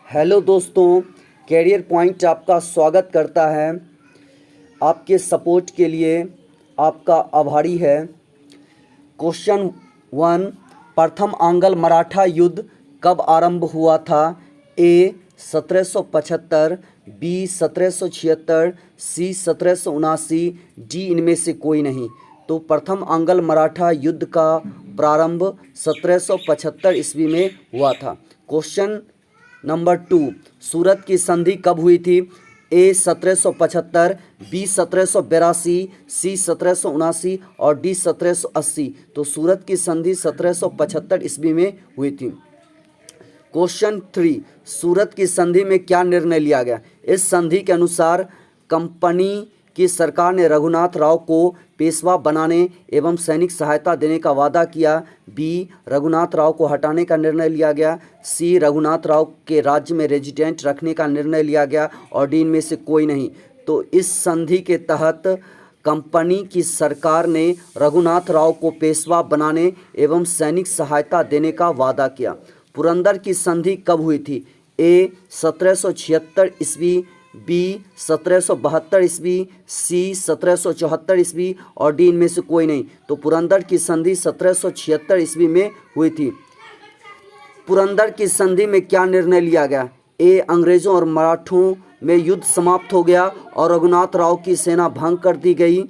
Hello दोस्तों, career point आपका स्वागत करता है। आपके सपोर्ट के लिए आपका आभारी है। क्वेश्चन 1, प्रथम आंग्ल मराठा युद्ध कब आरंभ हुआ था? ए 1775, बी 1776, सी 1779, डी इनमें से कोई नहीं। तो प्रथम आंग्ल मराठा युद्ध का प्रारंभ 1775 ईस्वी में हुआ था। क्वेश्चन नंबर 2, सूरत की संधि कब हुई थी? ए 1775, बी 1782, सी 1779 और डी 1780। तो सूरत की संधि 1775 ईस्वी में हुई थी। क्वेश्चन 3, सूरत की संधि में क्या निर्णय लिया गया? इस संधि के अनुसार कंपनी की सरकार ने रघुनाथ राव को पेशवा बनाने एवं सैनिक सहायता देने का वादा किया। बी, रघुनाथ राव को हटाने का निर्णय लिया गया। सी, रघुनाथ राव के राज्य में रेजिडेंट रखने का निर्णय लिया गया और डी इनमें से कोई नहीं। तो इस संधि के तहत कंपनी की सरकार ने रघुनाथ राव को पेशवा बनाने एवं सैनिक सहायता देने का वादा किया। पुरंदर की संधि कब हुई थी? ए 1776 ईस्वी, बी 1772 ईस्वी, सी 1774 ईस्वी और डी इनमें से कोई नहीं। तो पुरंदर की संधि 1776 ईस्वी में हुई थी। पुरंदर की संधि में क्या निर्णय लिया गया? ए, अंग्रेजों और मराठों में युद्ध समाप्त हो गया और रघुनाथ राव की सेना भंग कर दी गई।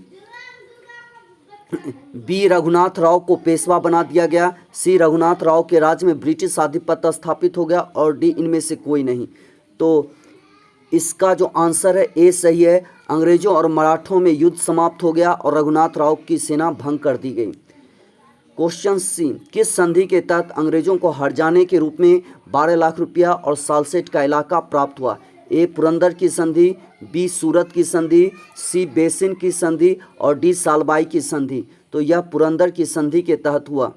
बी, रघुनाथ राव को पेशवा बना दिया गया। सी, रघुनाथ राव के राज्य में ब्रिटिश आधिपत्य स्थापित हो गया और डी इनमें से कोई नहीं। तो इसका जो आंसर है ए सही है। अंग्रेजों और मराठों में युद्ध समाप्त हो गया और रघुनाथ राव की सेना भंग कर दी गई। क्वेश्चन सी, किस संधि के तहत अंग्रेजों को हर्जाने के रूप में 12 लाख रुपया और सालसेट का इलाका प्राप्त हुआ? ए, पुरंदर की संधि, बी, सूरत की संधि, सी, बेसिन की संधि और डी, सालबाई की संधि। तो यह पुरंदर की संधि के तहत हुआ।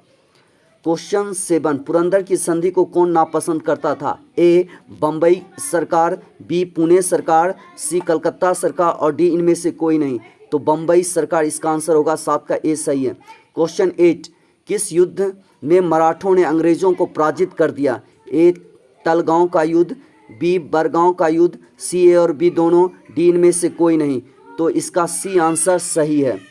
क्वेश्चन 7, पुरंदर की संधि को कौन नापसंद करता था? ए, बम्बई सरकार, बी, पुणे सरकार, सी, कलकत्ता सरकार और डी इनमें से कोई नहीं। तो बम्बई सरकार इसका आंसर होगा। 7 का ए सही है। क्वेश्चन 8, किस युद्ध में मराठों ने अंग्रेजों को पराजित कर दिया? ए, तलगांव का युद्ध, बी, बरगांव का युद्ध, सी, ए और बी दोनों, डी इनमें से कोई नहीं। तो इसका सी आंसर सही है।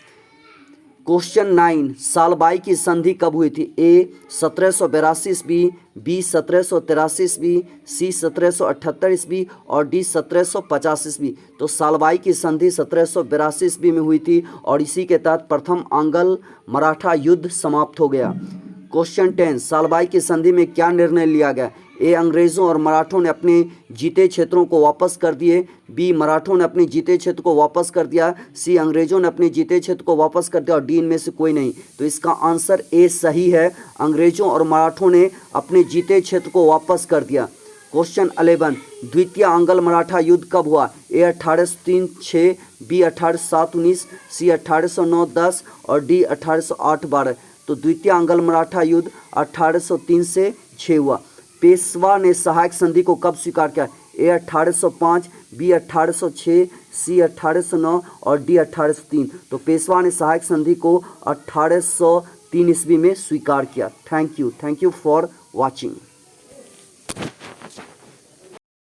क्वेश्चन 9, सालबाई की संधि कब हुई थी? ए 1782 ईस्वी, बी 1783 ईस्वी, सी 1778 ईस्वी और डी 1750 ईस्वी। तो सालबाई की संधि 1782 ईस्वी में हुई थी और इसी के तहत प्रथम आंग्ल मराठा युद्ध समाप्त हो गया। क्वेश्चन 10, सालबाई की संधि में क्या निर्णय लिया गया? ए, अंग्रेजों और मराठों ने अपने जीते क्षेत्रों को वापस कर दिए। बी, मराठों ने अपने जीते क्षेत्र को वापस कर दिया। सी, अंग्रेजों ने अपने जीते क्षेत्र को वापस कर दिया और डी इनमें से कोई नहीं। तो इसका आंसर ए सही है। अंग्रेजों और मराठों ने अपने जीते क्षेत्र को वापस कर दिया। क्वेश्चन 11, द्वितीय आंग्ल मराठा युद्ध कब हुआ? ए 1803-6, बी 1807-19, सी 1809-10 और डी 1808-12। तो द्वितीय आंग्ल मराठा युद्ध 1803 से 6 हुआ। पेशवा ने सहायक संधि को कब स्वीकार किया? ए 1805, बी 1806, सी 1809 और डी 1803। तो पेशवा ने सहायक संधि को 1803 ईस्वी में स्वीकार किया। Thank you for watching.